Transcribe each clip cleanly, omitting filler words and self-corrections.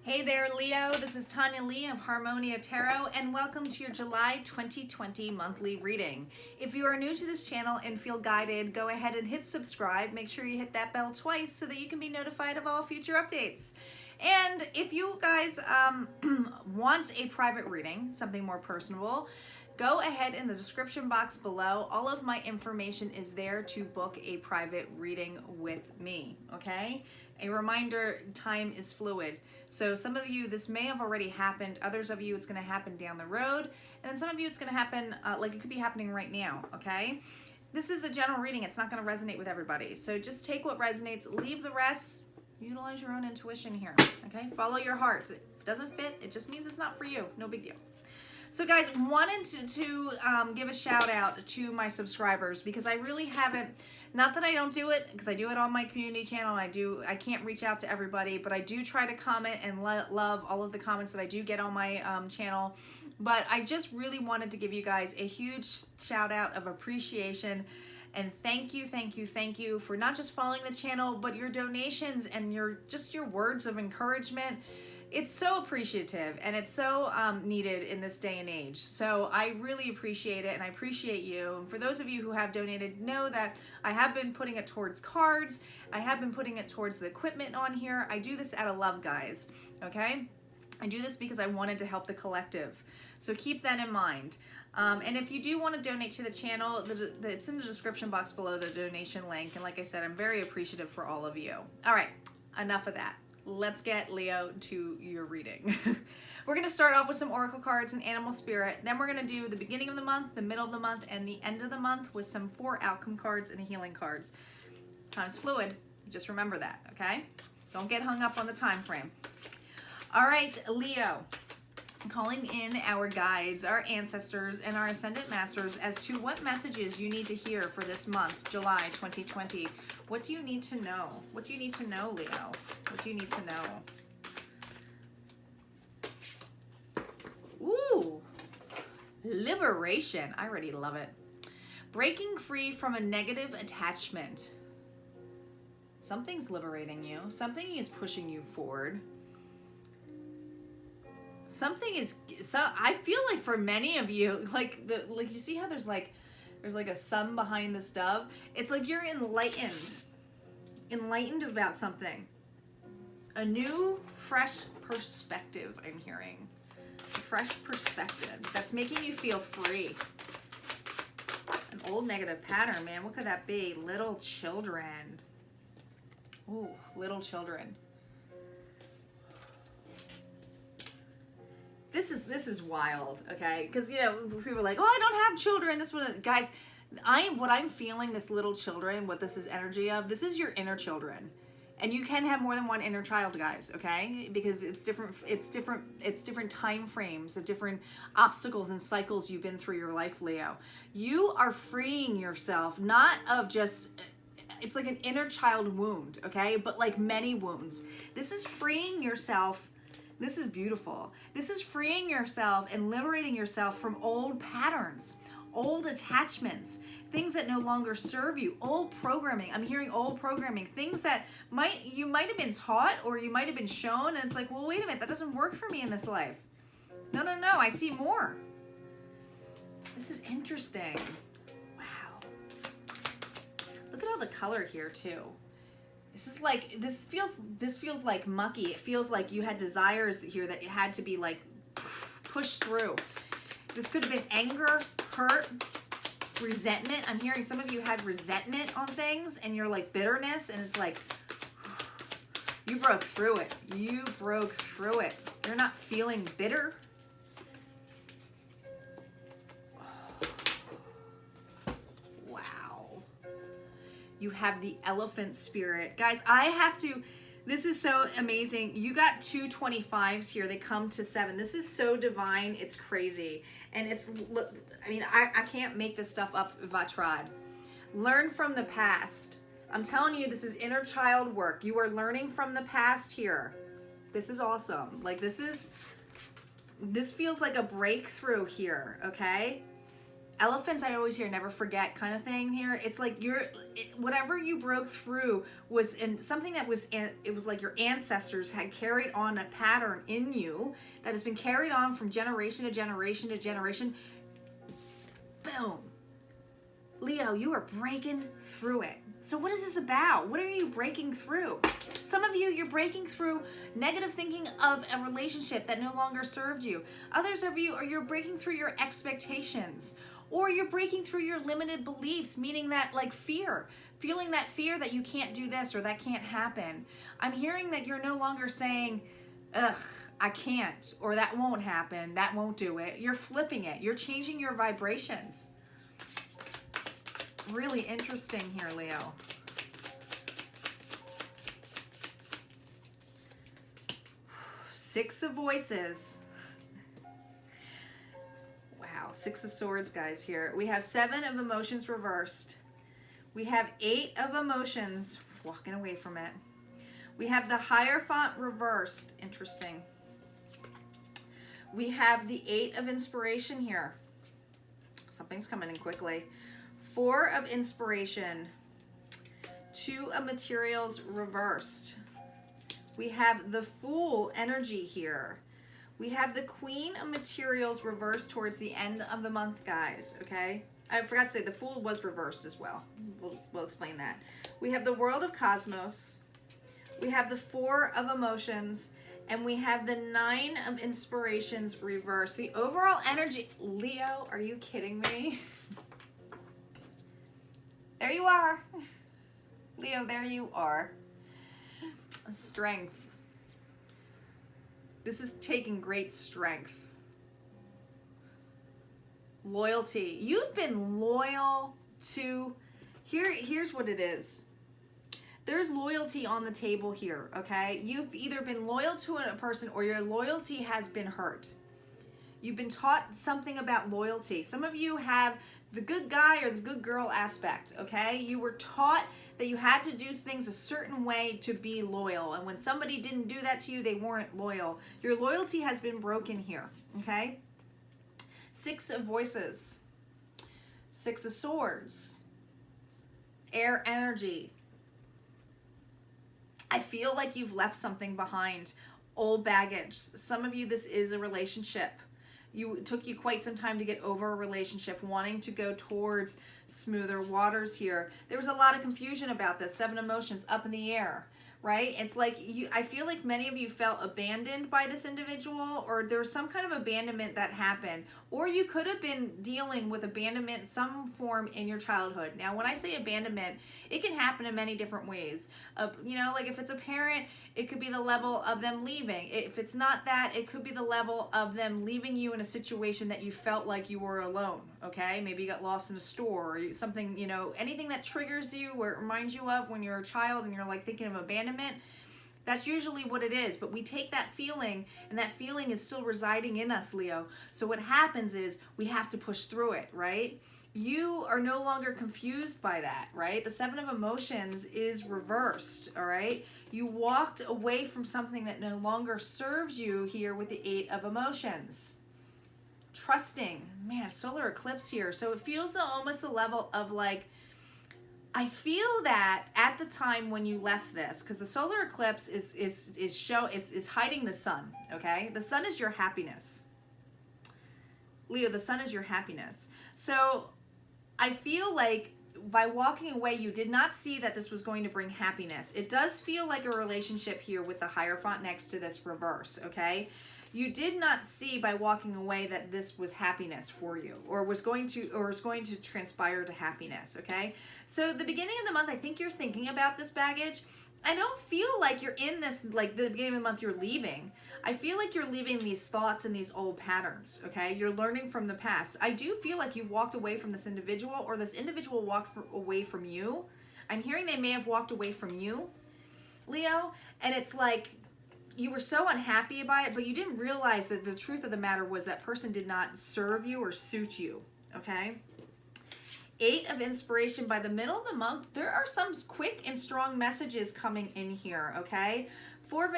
Hey there, Leo. This is Tanya Lee of Harmonia Tarot, and welcome to your July 2020 monthly reading. If you are new to this channel and feel guided, go ahead and hit subscribe. Make sure you hit that bell twice so that you can be notified of all future updates. And if you guys want a private reading, something more personable, go ahead in the description box below. All of my information is there to book a private reading with me, okay? A reminder, time is fluid. So some of you, this may have already happened. Others of you, it's gonna happen down the road. And then some of you, it's gonna happen, like it could be happening right now, okay? This is a general reading. It's not gonna resonate with everybody. So just take what resonates, leave the rest, utilize your own intuition here, okay? Follow your heart. If it doesn't fit, it just means it's not for you. No big deal. So guys, wanted to give a shout out to my subscribers because I really haven't, not that I don't do it, because I do it on my community channel and I can't reach out to everybody, but I do try to comment and love all of the comments that I do get on my channel. But I just really wanted to give you guys a huge shout out of appreciation and thank you for not just following the channel, but your donations and your words of encouragement. It's so appreciative and it's so needed in this day and age. So I really appreciate it and I appreciate you. And for those of you who have donated, know that I have been putting it towards cards. I have been putting it towards the equipment on here. I do this out of love, guys, okay? I do this because I wanted to help the collective. So keep that in mind. And if you do want to donate to the channel, it's in the description box below, the donation link. And like I said, I'm very appreciative for all of you. All right, enough of that. Let's get, Leo, to your reading. We're going to start off with some oracle cards and animal spirit. Then we're going to do the beginning of the month, the middle of the month, and the end of the month with some 4 outcome cards and healing cards. Time's fluid. Just remember that, okay? Don't get hung up on the time frame. All right, Leo. Calling in our guides, our ancestors, and our ascendant masters as to what messages you need to hear for this month, July 2020. What do you need to know? What do you need to know, Leo? What do you need to know? Ooh, liberation. I already love it. Breaking free from a negative attachment. Something's liberating you. Something is pushing you forward. Something is, so I feel like for many of you, like you see how there's like a sun behind this dove. It's like you're enlightened about something. A new, fresh perspective. I'm hearing a fresh perspective that's making you feel free. An old negative pattern, man. What could that be? Little children. Ooh, little children. This is wild, okay? Because, you know, people are like, oh, I don't have children. This one, guys, what I'm feeling, this little children, what this is energy of, this is your inner children. And you can have more than one inner child, guys, okay? Because it's different time frames of different obstacles and cycles you've been through your life, Leo. You are freeing yourself, not of just, it's like an inner child wound, okay? But like many wounds. This is freeing yourself. This is beautiful. This is freeing yourself and liberating yourself from old patterns, old attachments, things that no longer serve you, old programming. I'm hearing old programming, things that you might have been taught or you might have been shown, and it's like, well, wait a minute, that doesn't work for me in this life. No, I see more. This is interesting. Wow. Look at all the color here too. This feels like mucky. It feels like you had desires here that you had to be like pushed through. This could have been anger, hurt, resentment. I'm hearing some of you had resentment on things and you're like bitterness, and it's like you broke through it. You broke through it. You're not feeling bitter. You have the elephant spirit. Guys, this is so amazing. You got 2 25s here. They come to 7. This is so divine. It's crazy. And I can't make this stuff up if I tried. Learn from the past. I'm telling you, this is inner child work. You are learning from the past here. This is awesome. Like this feels like a breakthrough here, okay? Elephants, I always hear never forget kind of thing here. It's like whatever you broke through was in something that was, it was like your ancestors had carried on a pattern in you that has been carried on from generation to generation to generation. Boom. Leo, you are breaking through it. So what is this about? What are you breaking through? Some of you, you're breaking through negative thinking of a relationship that no longer served you. Others of you, you're breaking through your expectations, or you're breaking through your limited beliefs, meaning that like fear, feeling that fear that you can't do this or that can't happen. I'm hearing that you're no longer saying, ugh, I can't, or that won't happen, that won't do it. You're flipping it. You're changing your vibrations. Really interesting here, Leo. Six of Voices. Wow, Six of Swords, guys, here. We have Seven of Emotions reversed. We have Eight of Emotions, walking away from it. We have the Hierophant reversed. Interesting. We have the Eight of Inspiration here. Something's coming in quickly. Four of Inspiration. Two of Materials reversed. We have the Fool energy here. We have the Queen of Materials reversed towards the end of the month, guys, okay? I forgot to say the Fool was reversed as well. We'll explain that. We have the World of Cosmos. We have the Four of Emotions. And we have the Nine of Inspirations reversed. The overall energy... Leo, are you kidding me? There you are. Leo, there you are. Strength. This is taking great strength. Loyalty. You've been loyal to... Here's what it is. There's loyalty on the table here, okay? You've either been loyal to a person or your loyalty has been hurt. You've been taught something about loyalty. Some of you have the good guy or the good girl aspect, okay? You were taught that you had to do things a certain way to be loyal. And when somebody didn't do that to you, they weren't loyal. Your loyalty has been broken here, okay? Six of Voices. Six of Swords. Air energy. I feel like you've left something behind. Old baggage. Some of you, this is a relationship. It took you quite some time to get over a relationship, wanting to go towards smoother waters here. There was a lot of confusion about this. Seven emotions up in the air, right? It's like I feel like many of you felt abandoned by this individual, or there was some kind of abandonment that happened, or you could have been dealing with abandonment some form in your childhood. Now, when I say abandonment, it can happen in many different ways. You know, like if it's a parent, it could be the level of them leaving. If it's not that, it could be the level of them leaving you in a situation that you felt like you were alone, okay? Maybe you got lost in a store or something, you know, anything that triggers you or it reminds you of when you're a child and you're like thinking of abandonment. That's usually what it is, but we take that feeling, and that feeling is still residing in us, Leo. So what happens is we have to push through it, right? You are no longer confused by that, right? The Seven of Emotions is reversed, all right? You walked away from something that no longer serves you here with the Eight of Emotions. Trusting. Man, solar eclipse here. So it feels almost the level of like, I feel that at the time when you left this, because the solar eclipse is hiding the sun, okay? The sun is your happiness. Leo, the sun is your happiness. So I feel like by walking away, you did not see that this was going to bring happiness. It does feel like a relationship here with the Hierophant next to this reverse, okay? You did not see by walking away that this was happiness for you, or was going to transpire to happiness, okay? So the beginning of the month, I think you're thinking about this baggage. I don't feel like you're in this, like the beginning of the month you're leaving. I feel like you're leaving these thoughts and these old patterns, okay? You're learning from the past. I do feel like you've walked away from this individual, or this individual walked away from you. I'm hearing they may have walked away from you, Leo, and it's like, you were so unhappy about it, but you didn't realize that the truth of the matter was that person did not serve you or suit you, okay? Eight of Inspiration. By the middle of the month, there are some quick and strong messages coming in here, okay? Four of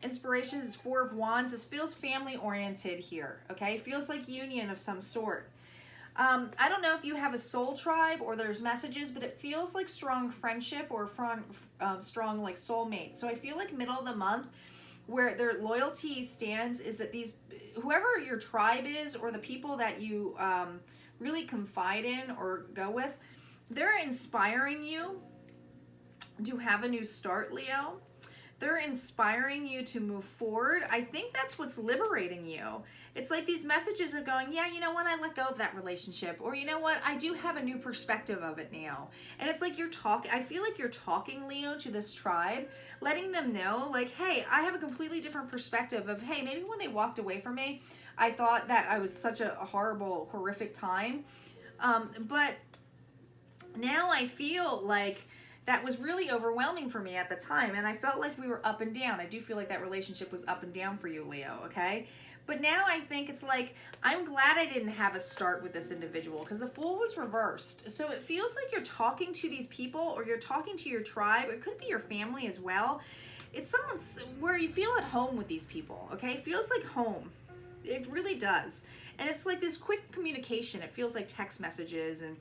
Inspiration is Four of Wands. This feels family-oriented here, okay? Feels like union of some sort. I don't know if you have a soul tribe or there's messages, but it feels like strong friendship or strong like soulmates. So I feel like middle of the month, where their loyalty stands is that whoever your tribe is or the people that you really confide in or go with, they're inspiring you to have a new start, Leo. They're inspiring you to move forward. I think that's what's liberating you. It's like these messages are going, yeah, you know what, I let go of that relationship. Or you know what, I do have a new perspective of it now. And it's like I feel like you're talking, Leo, to this tribe, letting them know, like, hey, I have a completely different perspective of, hey, maybe when they walked away from me, I thought that I was such a horrible, horrific time. But now I feel like that was really overwhelming for me at the time, and I felt like we were up and down. I do feel like that relationship was up and down for you, Leo, okay? But now I think it's like, I'm glad I didn't have a start with this individual because the Fool was reversed. So it feels like you're talking to these people or you're talking to your tribe. It could be your family as well. It's someone where you feel at home with these people, okay? It feels like home. It really does. And it's like this quick communication. It feels like text messages and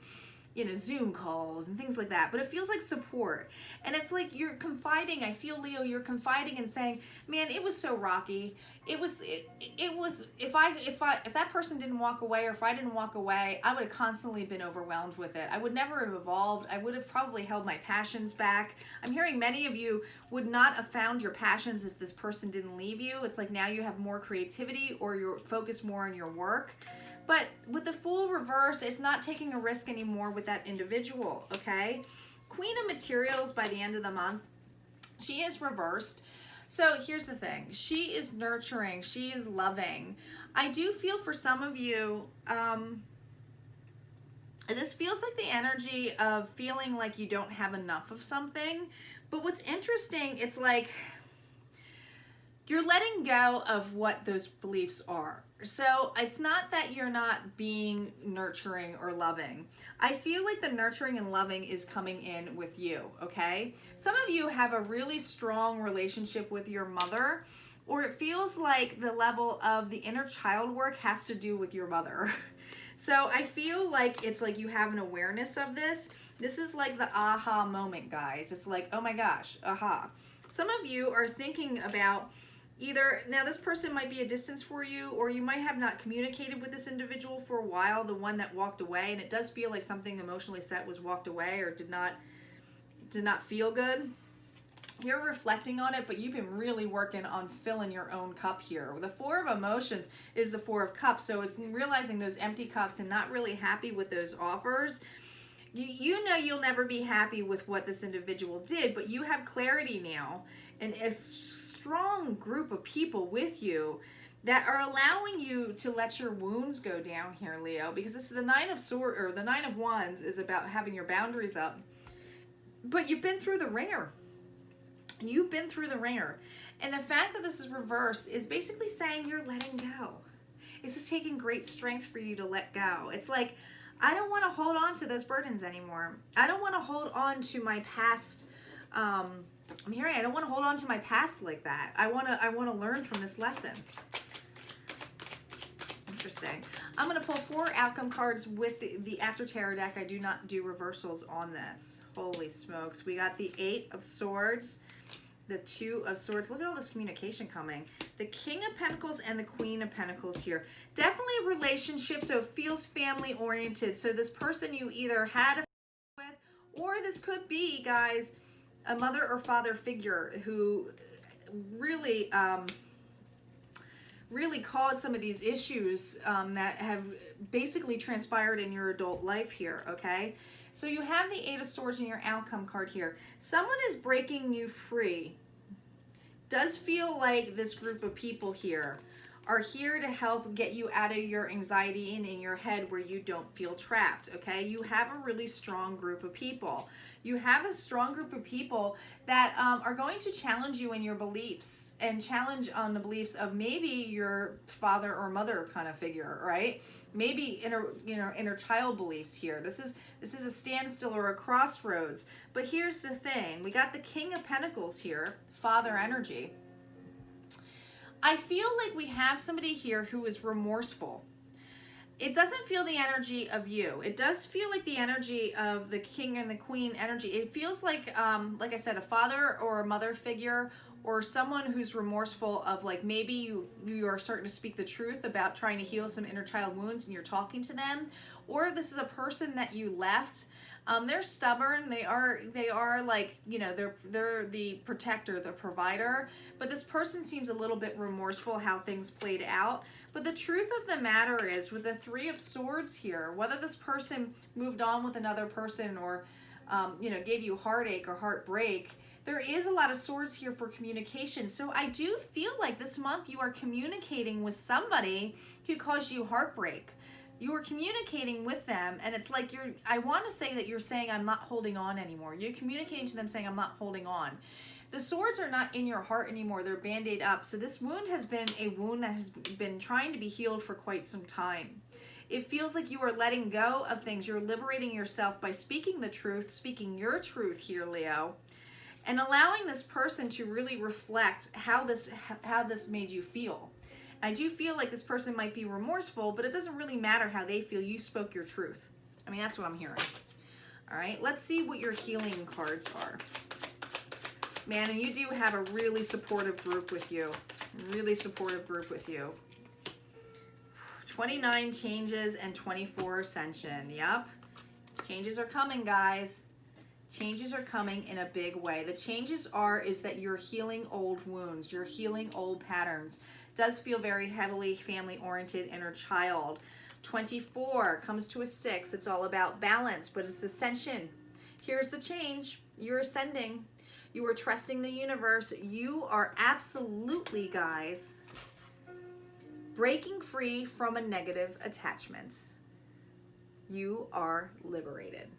Zoom calls and things like that, but it feels like support. And it's like you're confiding. I feel, Leo, you're confiding and saying, man, it was so rocky. It was if that person didn't walk away, or if I didn't walk away, I would have constantly been overwhelmed with it. I would never have evolved. I would have probably held my passions back. I'm hearing many of you would not have found your passions if this person didn't leave you. It's like now you have more creativity or you're focused more on your work. But with the Fool reverse, it's not taking a risk anymore with that individual, okay? Queen of Materials by the end of the month, she is reversed. So here's the thing. She is nurturing. She is loving. I do feel for some of you, this feels like the energy of feeling like you don't have enough of something. But what's interesting, it's like you're letting go of what those beliefs are. So it's not that you're not being nurturing or loving. I feel like the nurturing and loving is coming in with you, okay? Some of you have a really strong relationship with your mother, or it feels like the level of the inner child work has to do with your mother. So I feel like it's like you have an awareness of this. This is like the aha moment, guys. It's like, oh my gosh, aha. Some of you are thinking about either, now this person might be a distance for you, or you might have not communicated with this individual for a while, the one that walked away, and it does feel like something emotionally set was walked away or did not feel good. You're reflecting on it, but you've been really working on filling your own cup here. The Four of Emotions is the Four of Cups, so it's realizing those empty cups and not really happy with those offers. You know you'll never be happy with what this individual did, but you have clarity now, and it's strong group of people with you that are allowing you to let your wounds go down here, Leo, because this is the Nine of Wands is about having your boundaries up. But you've been through the ringer. You've been through the ringer. And the fact that this is reversed is basically saying you're letting go. It's just taking great strength for you to let go. It's like, I don't want to hold on to those burdens anymore. I don't want to hold on to my past I'm hearing I don't want to hold on to my past like that. I want to learn from this lesson. Interesting. I'm going to pull 4 outcome cards with the After Tarot deck. I do not do reversals on this. Holy smokes. We got the 8 of Swords, the 2 of Swords. Look at all this communication coming. The King of Pentacles and the Queen of Pentacles here. Definitely a relationship, so it feels family oriented. So this person you either had a with, or this could be, guys, a mother or father figure who really really caused some of these issues that have basically transpired in your adult life here, okay? So you have the 8 of Swords in your outcome card here. Someone is breaking you free. Does feel like this group of people here are here to help get you out of your anxiety and in your head where you don't feel trapped, okay? You have a really strong group of people. You have a strong group of people that are going to challenge you in your beliefs and challenge on the beliefs of maybe your father or mother kind of figure, right? Maybe inner child beliefs here. This is a standstill or a crossroads. But here's the thing. We got the King of Pentacles here, father energy. I feel like we have somebody here who is remorseful. It doesn't feel the energy of you. It does feel like the energy of the king and the queen energy. It feels like I said, a father or a mother figure, or someone who's remorseful of, like, maybe you are starting to speak the truth about trying to heal some inner child wounds and you're talking to them, or this is a person that you left. They're stubborn. They are like, you know, they're the protector, the provider. But this person seems a little bit remorseful how things played out. But the truth of the matter is, with the Three of Swords here, whether this person moved on with another person or, you know, gave you heartache or heartbreak, there is a lot of swords here for communication. So I do feel like this month you are communicating with somebody who caused you heartbreak. You are communicating with them, and it's like I want to say that you're saying, I'm not holding on anymore. You're communicating to them saying, I'm not holding on. The swords are not in your heart anymore. They're band-aid up. So this wound has been a wound that has been trying to be healed for quite some time. It feels like you are letting go of things. You're liberating yourself by speaking the truth, speaking your truth here, Leo, and allowing this person to really reflect how this made you feel. I do feel like this person might be remorseful, but it doesn't really matter how they feel. You spoke your truth. I mean, that's what I'm hearing. All right, let's see what your healing cards are. Man, and you do have a really supportive group with you. Really supportive group with you. 29 changes and 24 ascension. Yep. Changes are coming, guys. Changes are coming in a big way. The changes is that you're healing old wounds. You're healing old patterns. Does feel very heavily family-oriented, inner child. 24 comes to a 6. It's all about balance, but it's ascension. Here's the change. You're ascending. You are trusting the universe. You are absolutely, guys, breaking free from a negative attachment. You are liberated.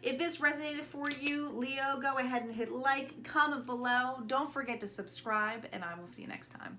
If this resonated for you, Leo, go ahead and hit like, comment below. Don't forget to subscribe, and I will see you next time.